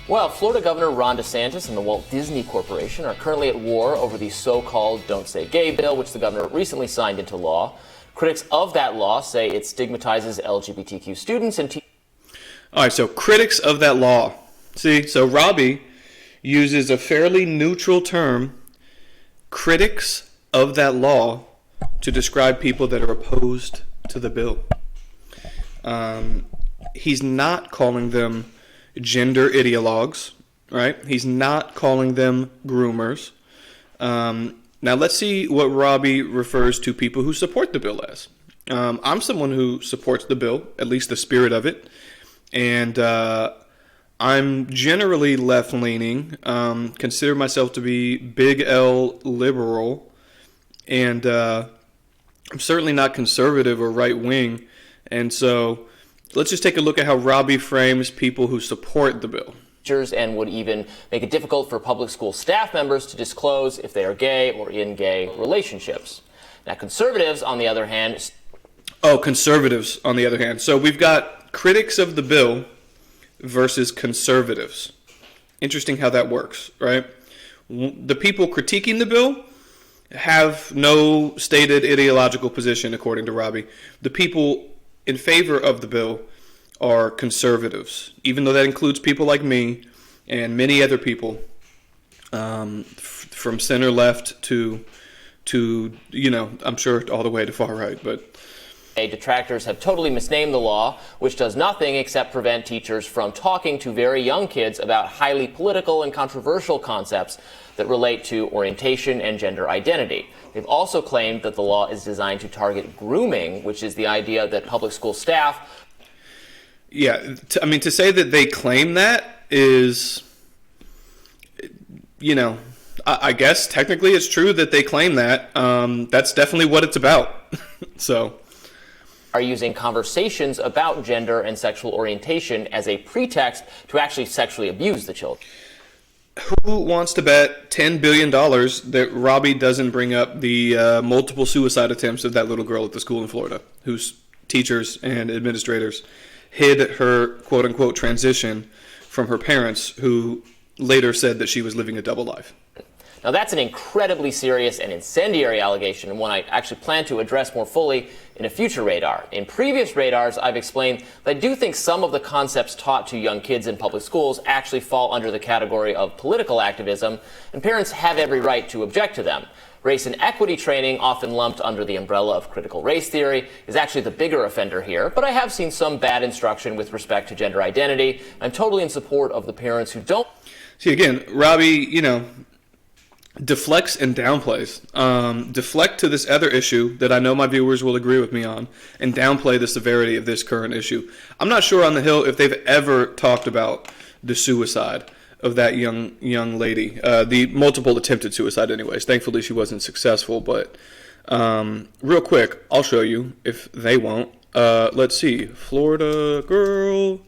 Well, Florida Governor Ron DeSantis and the Walt Disney Corporation are currently at war over the so-called Don't Say Gay bill, which the governor recently signed into law. Critics of that law say it stigmatizes LGBTQ students and teachers. All right, so critics of that law. See, so Robby uses a fairly neutral term, critics of that law, to describe people that are opposed to the bill. He's not calling them gender ideologues, right? He's not calling them groomers. Now let's see what Robby refers to people who support the bill as. I'm someone who supports the bill, at least the spirit of it, and I'm generally left-leaning, consider myself to be big L liberal, and I'm certainly not conservative or right-wing, and so let's just take a look at how Robby frames people who support the bill. And would even make it difficult for public school staff members to disclose if they are gay or in gay relationships. Now, conservatives, on the other hand... Conservatives, on the other hand. So we've got critics of the bill versus conservatives. Interesting how that works, right? The people critiquing the bill have no stated ideological position, according to Robby. The people in favor of the bill are conservatives, even though that includes people like me and many other people, from center left to I'm sure all the way to far right. But detractors have totally misnamed the law, which does nothing except prevent teachers from talking to very young kids about highly political and controversial concepts that relate to orientation and gender identity. They've also claimed that the law is designed to target grooming, which is the idea that public school staff... Yeah, to say that they claim that is, I guess technically it's true that they claim that. That's definitely what it's about. So, are using conversations about gender and sexual orientation as a pretext to actually sexually abuse the children. Who wants to bet $10 billion that Robby doesn't bring up the multiple suicide attempts of that little girl at the school in Florida, whose teachers and administrators hid her quote-unquote transition from her parents, who later said that she was living a double life? Now, that's an incredibly serious and incendiary allegation, and one I actually plan to address more fully in a future radar. In previous radars, I've explained that I do think some of the concepts taught to young kids in public schools actually fall under the category of political activism, and parents have every right to object to them. Race and equity training, often lumped under the umbrella of critical race theory, is actually the bigger offender here, but I have seen some bad instruction with respect to gender identity. I'm totally in support of the parents who don't... See, again, Robby, deflects and downplays. Deflect to this other issue that I know my viewers will agree with me on, and downplay the severity of this current issue. I'm not sure on the Hill if they've ever talked about the suicide of that young lady, the multiple attempted suicide anyways. Thankfully she wasn't successful, but real quick, I'll show you if they won't. Let's see, Florida girl,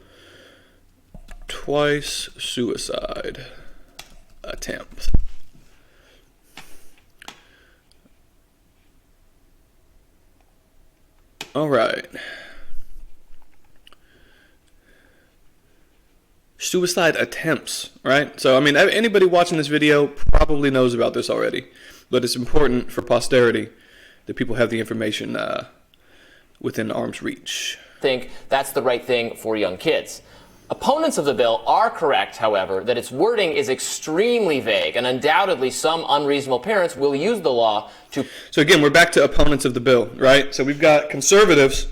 twice suicide attempt. All right. Suicide attempts, right? So, anybody watching this video probably knows about this already, but it's important for posterity that people have the information within arm's reach. I think that's the right thing for young kids. Opponents of the bill are correct, however, that its wording is extremely vague, and undoubtedly some unreasonable parents will use the law to... So again, we're back to opponents of the bill, right? So we've got conservatives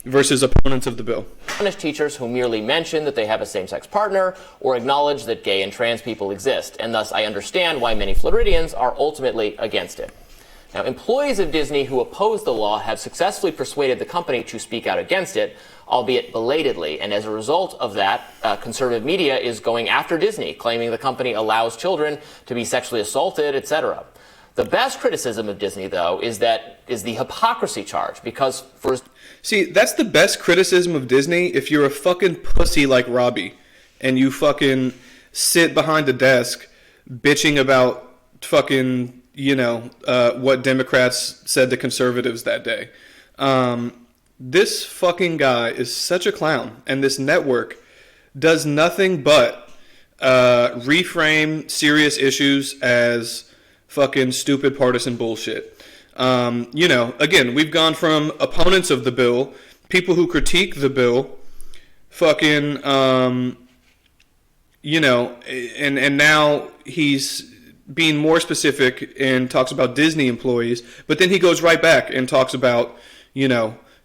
versus opponents of the bill. Punish teachers who merely mention that they have a same-sex partner or acknowledge that gay and trans people exist, and thus I understand why many Floridians are ultimately against it. Now, employees of Disney who oppose the law have successfully persuaded the company to speak out against it, albeit belatedly, and as a result of that, conservative media is going after Disney, claiming the company allows children to be sexually assaulted, etc. The best criticism of Disney, though, is the hypocrisy charge, because for... See, that's the best criticism of Disney if you're a fucking pussy like Robby, and you fucking sit behind a desk bitching about fucking... what Democrats said to conservatives that day. This fucking guy is such a clown, and this network does nothing but reframe serious issues as fucking stupid partisan bullshit. Again, we've gone from opponents of the bill, people who critique the bill, fucking, and now he's being more specific and talks about Disney employees, but then he goes right back and talks about,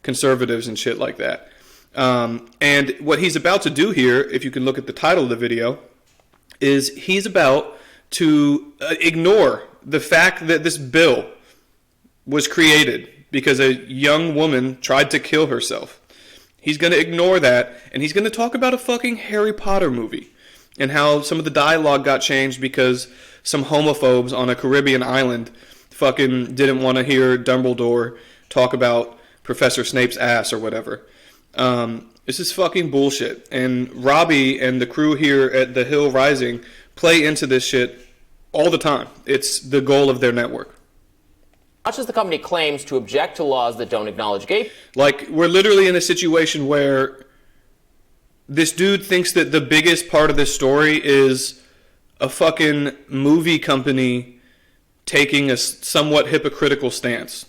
conservatives and shit like that. And what he's about to do here, if you can look at the title of the video, is he's about to ignore the fact that this bill was created because a young woman tried to kill herself. He's going to ignore that, and he's going to talk about a fucking Harry Potter movie and how some of the dialogue got changed because some homophobes on a Caribbean island fucking didn't want to hear Dumbledore talk about Professor Snape's ass or whatever. This is fucking bullshit. And Robby and the crew here at The Hill Rising play into this shit all the time. It's the goal of their network. Much as the company claims to object to laws that don't acknowledge gay... Like, we're literally in a situation where this dude thinks that the biggest part of this story is a fucking movie company taking a somewhat hypocritical stance.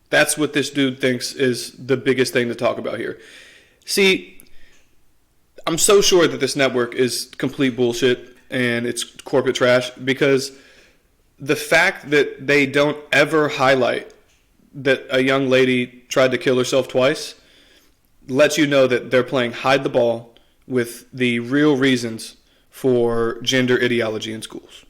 That's what this dude thinks is the biggest thing to talk about here. See, I'm so sure that this network is complete bullshit and it's corporate trash because the fact that they don't ever highlight that a young lady tried to kill herself twice lets you know that they're playing hide the ball with the real reasons for gender ideology in schools.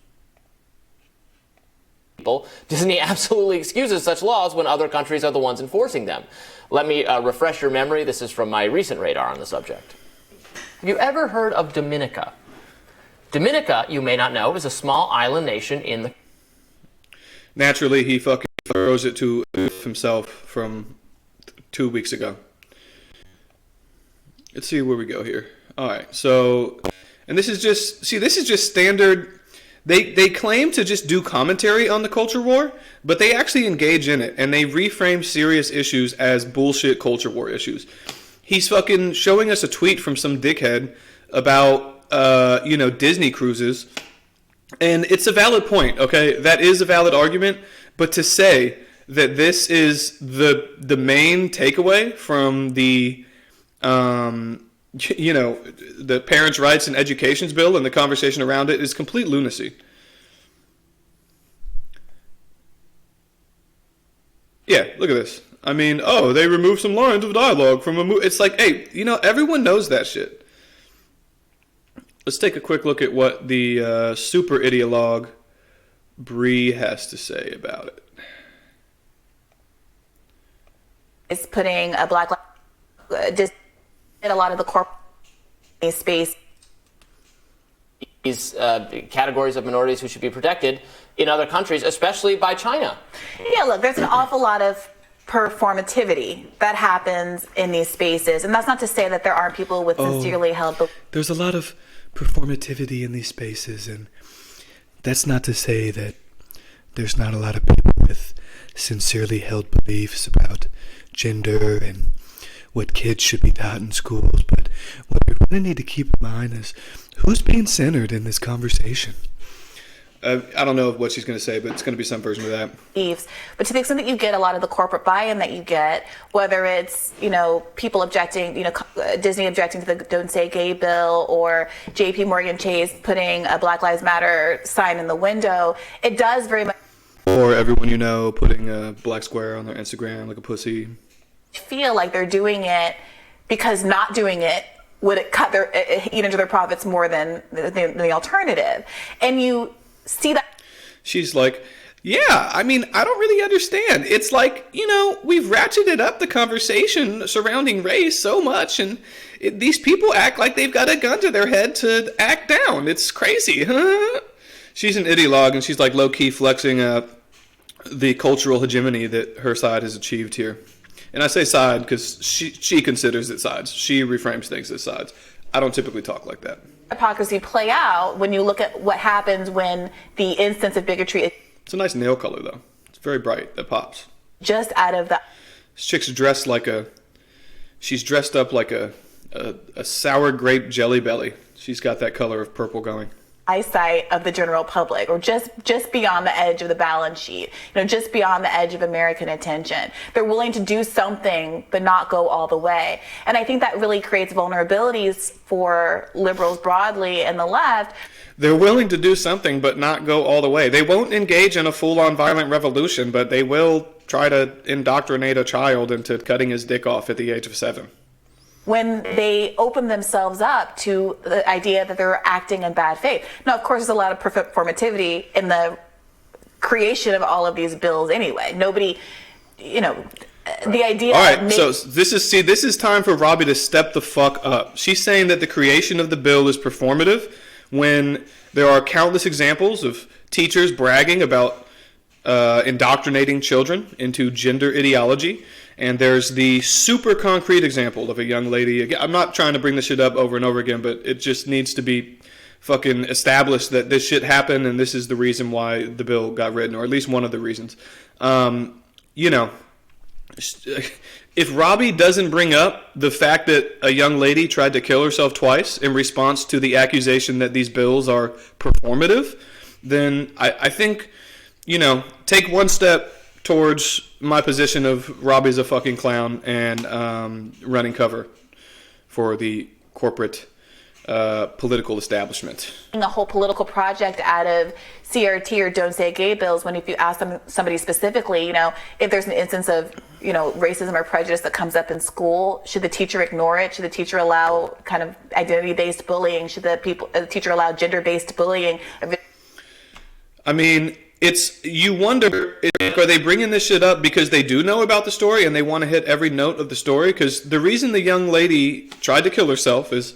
Disney absolutely excuses such laws when other countries are the ones enforcing them. Let me refresh your memory. This is from my recent radar on the subject. Have you ever heard of Dominica? Dominica, you may not know, is a small island nation in the... Naturally, he fucking throws it to himself from 2 weeks ago. Let's see where we go here. All right, so... And this is just standard... They claim to just do commentary on the culture war, but they actually engage in it, and they reframe serious issues as bullshit culture war issues. He's fucking showing us a tweet from some dickhead about, Disney cruises, and it's a valid point, okay? That is a valid argument, but to say that this is the main takeaway from the, the Parents' Rights and Educations Bill and the conversation around it is complete lunacy. Yeah, look at this. I mean, they removed some lines of dialogue from a movie. It's like, hey, everyone knows that shit. Let's take a quick look at what the super ideologue Bree has to say about it. It's putting a black lives in a lot of the corporate space. These categories of minorities who should be protected in other countries, especially by China. Yeah, look, there's an awful lot of performativity that happens in these spaces. And that's not to say that there aren't people with sincerely held beliefs. There's a lot of performativity in these spaces, and that's not to say that there's not a lot of people with sincerely held beliefs about gender and what kids should be taught in schools, but what we really need to keep in mind is who's being centered in this conversation. I don't know what she's going to say, but it's going to be some version of that. But to the extent that you get a lot of the corporate buy-in that you get, whether it's, people objecting, Disney objecting to the Don't Say Gay bill, or JP Morgan Chase putting a Black Lives Matter sign in the window, it does very much... Or everyone putting a black square on their Instagram like a pussy. Feel like they're doing it because not doing it would eat into their profits more than the alternative. And you see that. She's like, yeah, I mean, I don't really understand. It's like, we've ratcheted up the conversation surrounding race so much, and these people act like they've got a gun to their head to act down. It's crazy. She's an ideologue, and she's like low-key flexing the cultural hegemony that her side has achieved here. And I say side because she considers it sides. She reframes things as sides. I don't typically talk like that. Hypocrisy play out when you look at what happens when the instance of bigotry... It's a nice nail color, though. It's very bright. That pops. Just out of the... This chick's dressed like she's dressed up like a sour grape jelly belly. She's got that color of purple going. Eyesight of the general public, or just beyond the edge of the balance sheet, just beyond the edge of American attention. They're willing to do something but not go all the way. And I think that really creates vulnerabilities for liberals broadly and the left. They're willing to do something but not go all the way. They won't engage in a full-on violent revolution, but they will try to indoctrinate a child into cutting his dick off at the age of 7. When they open themselves up to the idea that they're acting in bad faith. Now, of course, there's a lot of performativity in the creation of all of these bills anyway. Nobody, the idea. All right, so this is time for Robby to step the fuck up. She's saying that the creation of the bill is performative when there are countless examples of teachers bragging about indoctrinating children into gender ideology. And there's the super concrete example of a young lady. I'm not trying to bring this shit up over and over again, but it just needs to be fucking established that this shit happened and this is the reason why the bill got written, or at least one of the reasons. If Robby doesn't bring up the fact that a young lady tried to kill herself twice in response to the accusation that these bills are performative, then I think, take one step towards my position of Robby's a fucking clown and running cover for the corporate political establishment. A whole political project out of CRT or Don't Say Gay bills, when if you ask somebody specifically, if there's an instance of, racism or prejudice that comes up in school, should the teacher ignore it? Should the teacher allow kind of identity-based bullying? Should the teacher allow gender-based bullying? I mean, you wonder, are they bringing this shit up because they do know about the story and they want to hit every note of the story? Because the reason the young lady tried to kill herself is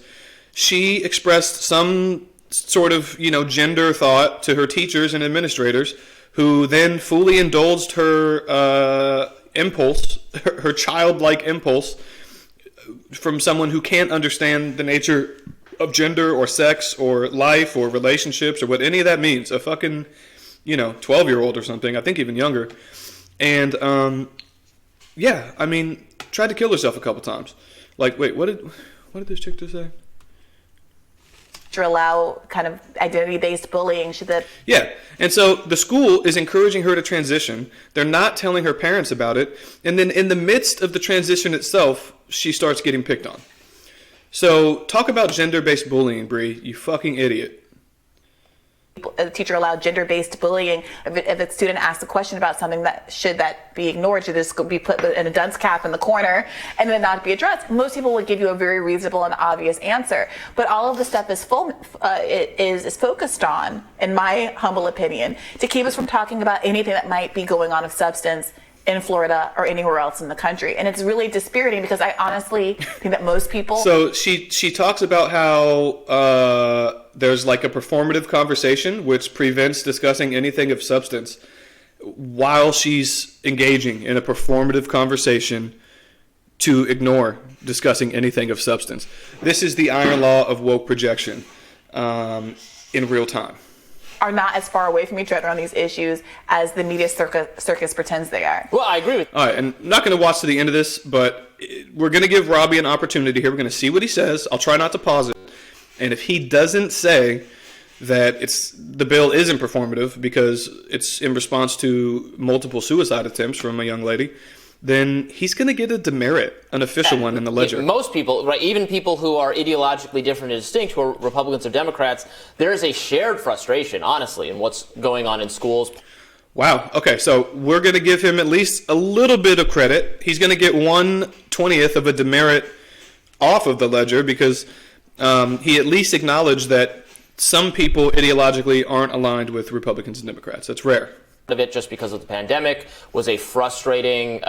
she expressed some sort of, gender thought to her teachers and administrators, who then fully indulged her impulse, her childlike impulse, from someone who can't understand the nature of gender or sex or life or relationships or what any of that means. A fucking 12-year-old or something, I think even younger. And, tried to kill herself a couple times. Like, wait, what did this chick just say? To allow kind of identity-based bullying. Yeah, and so the school is encouraging her to transition. They're not telling her parents about it. And then in the midst of the transition itself, she starts getting picked on. So talk about gender-based bullying, Bree, you fucking idiot. A teacher allowed gender-based bullying. If a student asks a question about something, should that be ignored? Should this be put in a dunce cap in the corner and then not be addressed? Most people would give you a very reasonable and obvious answer. But all of the stuff is focused on, in my humble opinion, to keep us from talking about anything that might be going on of substance in Florida or anywhere else in the country. And it's really dispiriting because I honestly think that most people... So she talks about how there's like a performative conversation which prevents discussing anything of substance while she's engaging in a performative conversation to ignore discussing anything of substance. This is the iron law of woke projection in real time. Are not as far away from each other on these issues as the media circus pretends they are. Well, I agree with you. All right, and I'm not going to watch to the end of this, but we're going to give Robby an opportunity here. We're going to see what he says. I'll try not to pause it. And if he doesn't say that the bill isn't performative because it's in response to multiple suicide attempts from a young lady, then he's going to get a demerit, an official one in the ledger. Most people, right, even people who are ideologically different and distinct, who are Republicans or Democrats, there is a shared frustration, honestly, in what's going on in schools. Wow. Okay, so we're going to give him at least a little bit of credit. He's going to get 1/20th of a demerit off of the ledger because he at least acknowledged that some people ideologically aren't aligned with Republicans and Democrats. That's rare. Of it just because of the pandemic was a frustrating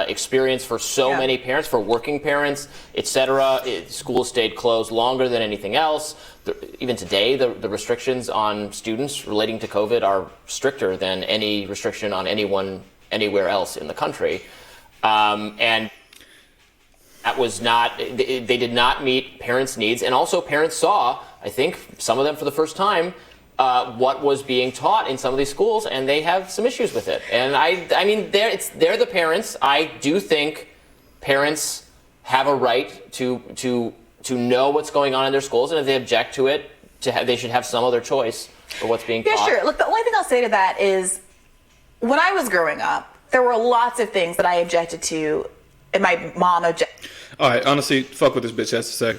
experience for so many parents, for working parents, etc. Schools stayed closed longer than anything else. Even today, the restrictions on students relating to COVID are stricter than any restriction on anyone anywhere else in the country. And that was not, they did not meet parents' needs. And also parents saw, I think, some of them for the first time, what was being taught in some of these schools, and they have some issues with it. And I mean, they're the parents. I do think parents have a right to to know what's going on in their schools, and if they object to it, they should have some other choice for what's being taught. Yeah, sure. Look, the only thing I'll say to that is, when I was growing up, there were lots of things that I objected to, and my mom objected. All right, honestly, fuck what this bitch has to say.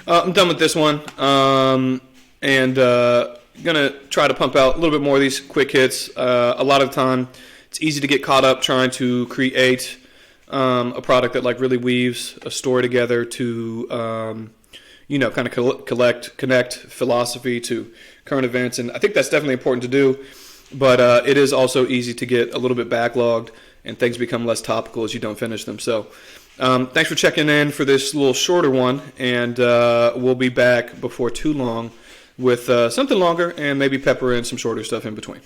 I'm done with this one, and gonna try to pump out a little bit more of these quick hits. A lot of the time, it's easy to get caught up trying to create a product that like really weaves a story together to kind of connect philosophy to current events, and I think that's definitely important to do. But it is also easy to get a little bit backlogged, and things become less topical as you don't finish them. So thanks for checking in for this little shorter one, and we'll be back before too long with something longer and maybe pepper in some shorter stuff in between.